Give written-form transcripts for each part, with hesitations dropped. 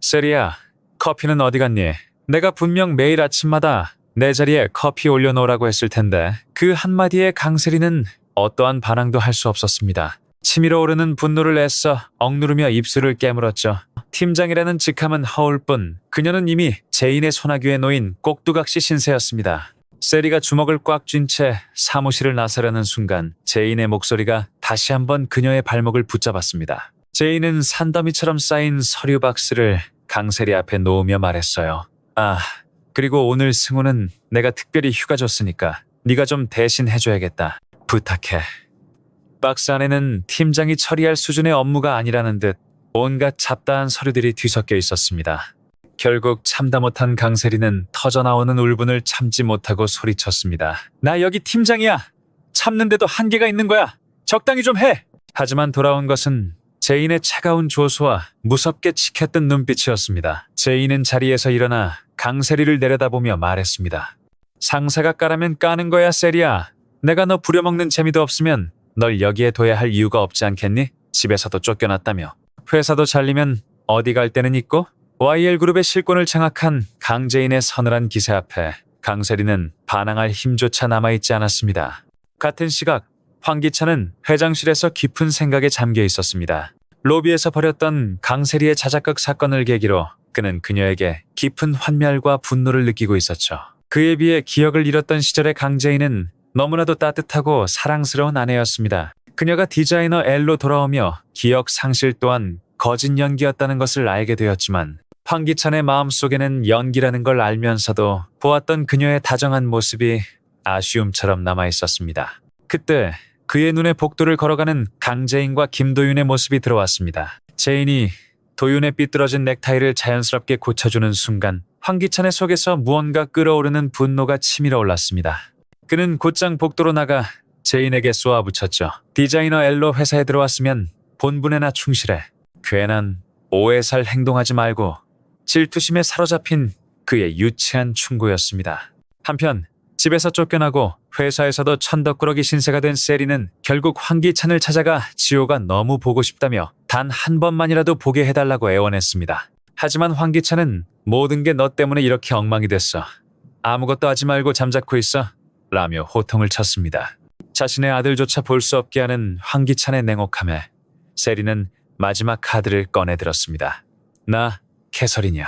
세리야, 커피는 어디 갔니? 내가 분명 매일 아침마다 내 자리에 커피 올려놓으라고 했을 텐데 그 한마디에 강세리는 어떠한 반항도 할 수 없었습니다. 치밀어 오르는 분노를 애써 억누르며 입술을 깨물었죠. 팀장이라는 직함은 허울 뿐 그녀는 이미 제인의 소나귀에 놓인 꼭두각시 신세였습니다. 세리가 주먹을 꽉 쥔 채 사무실을 나서려는 순간 제인의 목소리가 다시 한번 그녀의 발목을 붙잡았습니다. 제인은 산더미처럼 쌓인 서류 박스를 강세리 앞에 놓으며 말했어요. 아, 그리고 오늘 승우는 내가 특별히 휴가 줬으니까 네가 좀 대신 해줘야겠다. 부탁해. 박스 안에는 팀장이 처리할 수준의 업무가 아니라는 듯 온갖 잡다한 서류들이 뒤섞여 있었습니다. 결국 참다 못한 강세리는 터져나오는 울분을 참지 못하고 소리쳤습니다. 나 여기 팀장이야. 참는데도 한계가 있는 거야. 적당히 좀 해. 하지만 돌아온 것은 제인의 차가운 조소와 무섭게 치켰던 눈빛이었습니다. 제인은 자리에서 일어나 강세리를 내려다보며 말했습니다. 상사가 까라면 까는 거야, 세리야. 내가 너 부려먹는 재미도 없으면 널 여기에 둬야 할 이유가 없지 않겠니? 집에서도 쫓겨났다며. 회사도 잘리면 어디 갈 데는 있고? YL그룹의 실권을 장악한 강제인의 서늘한 기세 앞에 강세리는 반항할 힘조차 남아있지 않았습니다. 같은 시각 황기찬은 회장실에서 깊은 생각에 잠겨 있었습니다. 로비에서 벌였던 강세리의 자작극 사건을 계기로 그는 그녀에게 깊은 환멸과 분노를 느끼고 있었죠. 그에 비해 기억을 잃었던 시절의 강제인은 너무나도 따뜻하고 사랑스러운 아내였습니다. 그녀가 디자이너 L로 돌아오며 기억 상실 또한 거짓 연기였다는 것을 알게 되었지만 황기찬의 마음속에는 연기라는 걸 알면서도 보았던 그녀의 다정한 모습이 아쉬움처럼 남아있었습니다. 그때 그의 눈에 복도를 걸어가는 강재인과 김도윤의 모습이 들어왔습니다. 재인이 도윤의 삐뚤어진 넥타이를 자연스럽게 고쳐주는 순간 황기찬의 속에서 무언가 끓어오르는 분노가 치밀어 올랐습니다. 그는 곧장 복도로 나가 재인에게 쏘아붙였죠. 디자이너 L로 회사에 들어왔으면 본분에나 충실해. 괜한 오해 살 행동하지 말고. 질투심에 사로잡힌 그의 유치한 충고였습니다. 한편 집에서 쫓겨나고 회사에서도 천덕꾸러기 신세가 된 세리는 결국 황기찬을 찾아가 지호가 너무 보고 싶다며 단 한 번만이라도 보게 해달라고 애원했습니다. 하지만 황기찬은 모든 게 너 때문에 이렇게 엉망이 됐어. 아무것도 하지 말고 잠자코 있어. 라며 호통을 쳤습니다. 자신의 아들조차 볼 수 없게 하는 황기찬의 냉혹함에 세리는 마지막 카드를 꺼내들었습니다. 나 캐서린이야.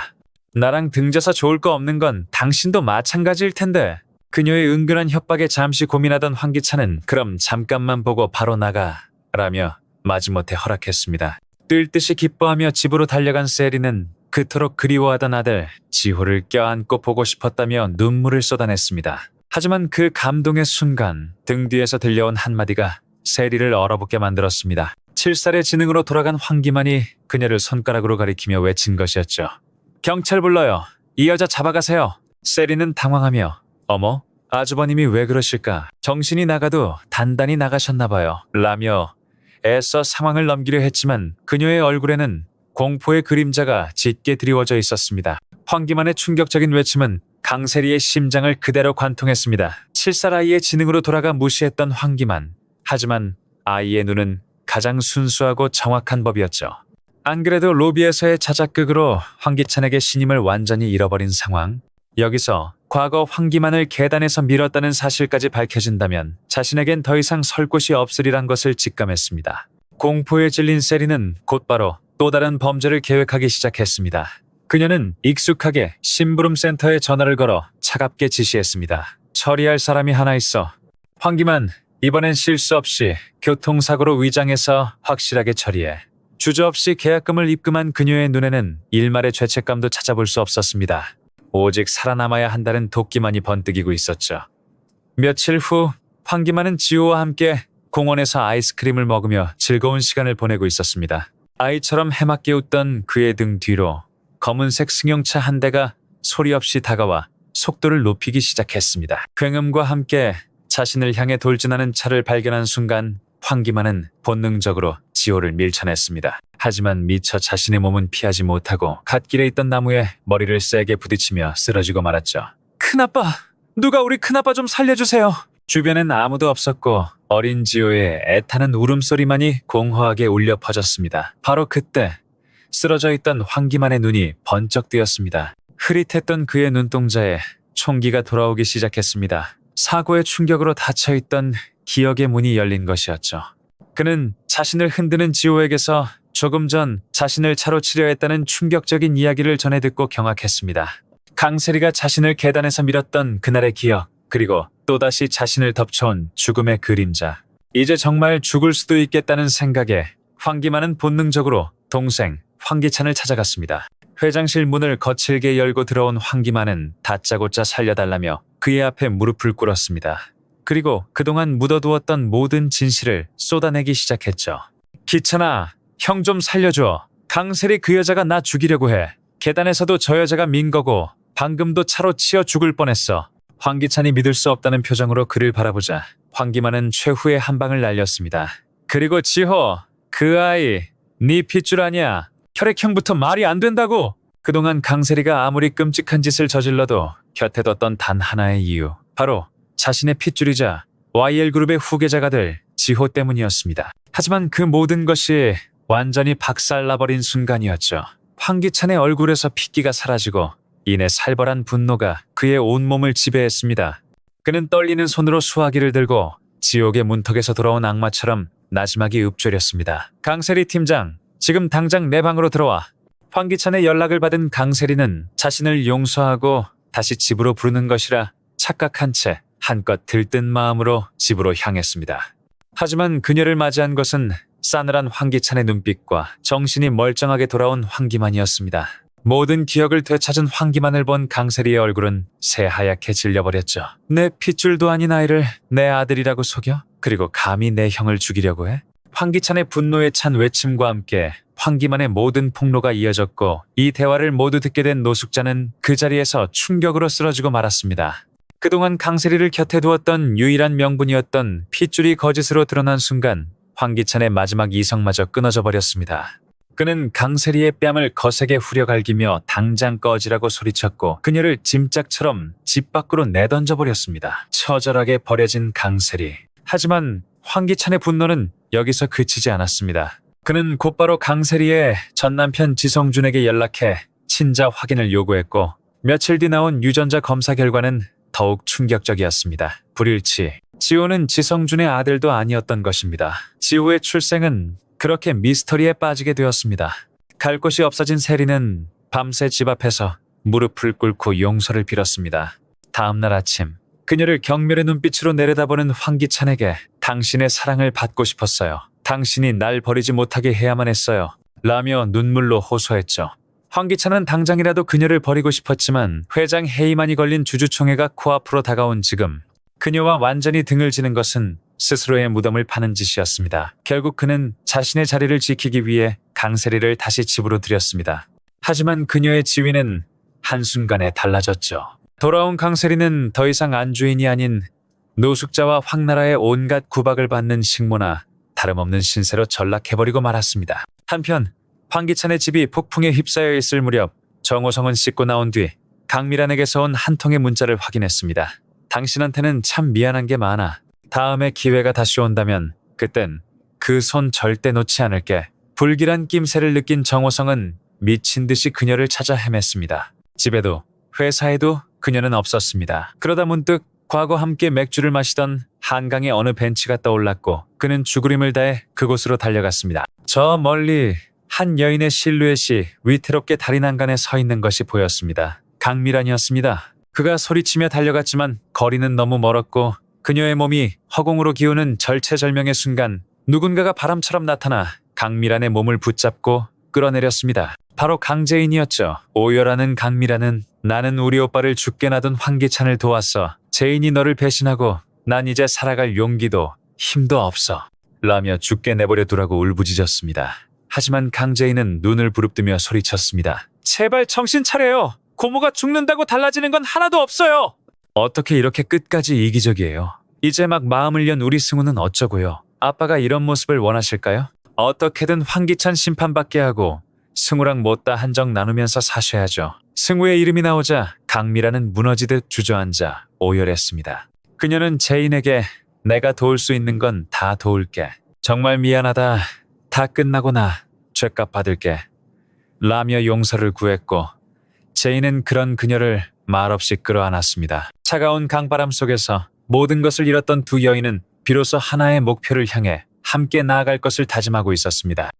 나랑 등져서 좋을 거 없는 건 당신도 마찬가지일 텐데. 그녀의 은근한 협박에 잠시 고민하던 황기찬은 그럼 잠깐만 보고 바로 나가 라며 마지못해 허락했습니다. 뜰 듯이 기뻐하며 집으로 달려간 세리는 그토록 그리워하던 아들 지호를 껴안고 보고 싶었다며 눈물을 쏟아냈습니다. 하지만 그 감동의 순간 등 뒤에서 들려온 한마디가 세리를 얼어붙게 만들었습니다. 7살의 지능으로 돌아간 황기만이 그녀를 손가락으로 가리키며 외친 것이었죠. 경찰 불러요. 이 여자 잡아가세요. 세리는 당황하며 어머, 아주버님이 왜 그러실까? 정신이 나가도 단단히 나가셨나 봐요. 라며 애써 상황을 넘기려 했지만 그녀의 얼굴에는 공포의 그림자가 짙게 드리워져 있었습니다. 황기만의 충격적인 외침은 강세리의 심장을 그대로 관통했습니다. 7살 아이의 지능으로 돌아가 무시했던 황기만. 하지만 아이의 눈은 가장 순수하고 정확한 법이었죠. 안 그래도 로비에서의 자작극으로 황기찬에게 신임을 완전히 잃어버린 상황. 여기서 과거 황기만을 계단에서 밀었다는 사실까지 밝혀진다면 자신에겐 더 이상 설 곳이 없으리란 것을 직감했습니다. 공포에 질린 세리는 곧바로 또 다른 범죄를 계획하기 시작했습니다. 그녀는 익숙하게 심부름센터에 전화를 걸어 차갑게 지시했습니다. 처리할 사람이 하나 있어. 황기만, 이번엔 실수 없이 교통사고로 위장해서 확실하게 처리해. 주저없이 계약금을 입금한 그녀의 눈에는 일말의 죄책감도 찾아볼 수 없었습니다. 오직 살아남아야 한다는 도끼만이 번뜩이고 있었죠. 며칠 후 황기만은 지호와 함께 공원에서 아이스크림을 먹으며 즐거운 시간을 보내고 있었습니다. 아이처럼 해맑게 웃던 그의 등 뒤로 검은색 승용차 한 대가 소리 없이 다가와 속도를 높이기 시작했습니다. 굉음과 함께 자신을 향해 돌진하는 차를 발견한 순간 황기만은 본능적으로 지호를 밀쳐냈습니다. 하지만 미처 자신의 몸은 피하지 못하고 갓길에 있던 나무에 머리를 세게 부딪히며 쓰러지고 말았죠. 큰아빠! 누가 우리 큰아빠 좀 살려주세요! 주변엔 아무도 없었고 어린 지호의 애타는 울음소리만이 공허하게 울려 퍼졌습니다. 바로 그때 쓰러져 있던 황기만의 눈이 번쩍 뜨였습니다. 흐릿했던 그의 눈동자에 총기가 돌아오기 시작했습니다. 사고의 충격으로 닫혀있던 기억의 문이 열린 것이었죠. 그는 자신을 흔드는 지호에게서 조금 전 자신을 차로 치려 했다는 충격적인 이야기를 전해 듣고 경악했습니다. 강세리가 자신을 계단에서 밀었던 그날의 기억, 그리고 또다시 자신을 덮쳐온 죽음의 그림자. 이제 정말 죽을 수도 있겠다는 생각에 황기만은 본능적으로 동생 황기찬을 찾아갔습니다. 회장실 문을 거칠게 열고 들어온 황기만은 다짜고짜 살려달라며 그의 앞에 무릎을 꿇었습니다. 그리고 그동안 묻어두었던 모든 진실을 쏟아내기 시작했죠. 기찬아, 형 좀 살려줘. 강세리 그 여자가 나 죽이려고 해. 계단에서도 저 여자가 민 거고 방금도 차로 치여 죽을 뻔했어. 황기찬이 믿을 수 없다는 표정으로 그를 바라보자 황기만은 최후의 한 방을 날렸습니다. 그리고 지호, 그 아이 네 핏줄 아니야. 혈액형부터 말이 안 된다고. 그동안 강세리가 아무리 끔찍한 짓을 저질러도 곁에 뒀던 단 하나의 이유, 바로 자신의 핏줄이자 YL그룹의 후계자가 될 지호 때문이었습니다. 하지만 그 모든 것이 완전히 박살나버린 순간이었죠. 황기찬의 얼굴에서 핏기가 사라지고 이내 살벌한 분노가 그의 온몸을 지배했습니다. 그는 떨리는 손으로 수화기를 들고 지옥의 문턱에서 돌아온 악마처럼 나지막이 읊조렸습니다. 강세리 팀장, 지금 당장 내 방으로 들어와. 황기찬의 연락을 받은 강세리는 자신을 용서하고 다시 집으로 부르는 것이라 착각한 채 한껏 들뜬 마음으로 집으로 향했습니다. 하지만 그녀를 맞이한 것은 싸늘한 황기찬의 눈빛과 정신이 멀쩡하게 돌아온 황기만이었습니다. 모든 기억을 되찾은 황기만을 본 강세리의 얼굴은 새하얗게 질려버렸죠. 내 핏줄도 아닌 아이를 내 아들이라고 속여? 그리고 감히 내 형을 죽이려고 해? 황기찬의 분노에 찬 외침과 함께 황기만의 모든 폭로가 이어졌고 이 대화를 모두 듣게 된 노숙자는 그 자리에서 충격으로 쓰러지고 말았습니다. 그동안 강세리를 곁에 두었던 유일한 명분이었던 핏줄이 거짓으로 드러난 순간 황기찬의 마지막 이성마저 끊어져 버렸습니다. 그는 강세리의 뺨을 거세게 후려갈기며 당장 꺼지라고 소리쳤고 그녀를 짐짝처럼 집 밖으로 내던져 버렸습니다. 처절하게 버려진 강세리. 하지만 황기찬의 분노는 여기서 그치지 않았습니다. 그는 곧바로 강세리의 전남편 지성준에게 연락해 친자 확인을 요구했고 며칠 뒤 나온 유전자 검사 결과는 더욱 충격적이었습니다. 불일치. 지호는 지성준의 아들도 아니었던 것입니다. 지호의 출생은 그렇게 미스터리에 빠지게 되었습니다. 갈 곳이 없어진 세리는 밤새 집 앞에서 무릎을 꿇고 용서를 빌었습니다. 다음날 아침 그녀를 경멸의 눈빛으로 내려다보는 황기찬에게 당신의 사랑을 받고 싶었어요. 당신이 날 버리지 못하게 해야만 했어요. 라며 눈물로 호소했죠. 황기찬은 당장이라도 그녀를 버리고 싶었지만 회장 해이만이 걸린 주주총회가 코앞으로 다가온 지금 그녀와 완전히 등을 지는 것은 스스로의 무덤을 파는 짓이었습니다. 결국 그는 자신의 자리를 지키기 위해 강세리를 다시 집으로 들였습니다. 하지만 그녀의 지위는 한순간에 달라졌죠. 돌아온 강세리는 더 이상 안주인이 아닌 노숙자와 황나라의 온갖 구박을 받는 식모나 다름없는 신세로 전락해버리고 말았습니다. 한편 황기찬의 집이 폭풍에 휩싸여 있을 무렵 정호성은 씻고 나온 뒤 강미란에게서 온 한 통의 문자를 확인했습니다. 당신한테는 참 미안한 게 많아. 다음에 기회가 다시 온다면 그땐 그 손 절대 놓지 않을게. 불길한 낌새를 느낀 정호성은 미친 듯이 그녀를 찾아 헤맸습니다. 집에도 회사에도 그녀는 없었습니다. 그러다 문득 과거 함께 맥주를 마시던 한강의 어느 벤치가 떠올랐고 그는 죽으림을 다해 그곳으로 달려갔습니다. 저 멀리 한 여인의 실루엣이 위태롭게 다리 난간에 서 있는 것이 보였습니다. 강미란이었습니다. 그가 소리치며 달려갔지만 거리는 너무 멀었고 그녀의 몸이 허공으로 기우는 절체절명의 순간 누군가가 바람처럼 나타나 강미란의 몸을 붙잡고 끌어내렸습니다. 바로 강재인이었죠. 오열하는 강미란은 나는 우리 오빠를 죽게 놔둔 황기찬을 도왔어. 재인이 너를 배신하고 난 이제 살아갈 용기도 힘도 없어. 라며 죽게 내버려 두라고 울부짖었습니다. 하지만 강재인은 눈을 부릅뜨며 소리쳤습니다. 제발 정신 차려요. 고모가 죽는다고 달라지는 건 하나도 없어요. 어떻게 이렇게 끝까지 이기적이에요? 이제 막 마음을 연 우리 승우는 어쩌고요? 아빠가 이런 모습을 원하실까요? 어떻게든 황기찬 심판받게 하고 승우랑 못다 한정 나누면서 사셔야죠. 승우의 이름이 나오자 강미라는 무너지듯 주저앉아 오열했습니다. 그녀는 재인에게 내가 도울 수 있는 건 다 도울게. 정말 미안하다. 다 끝나고 나 죗값 받을게. 라며 용서를 구했고 제이는 그런 그녀를 말없이 끌어안았습니다. 차가운 강바람 속에서 모든 것을 잃었던 두 여인은 비로소 하나의 목표를 향해 함께 나아갈 것을 다짐하고 있었습니다.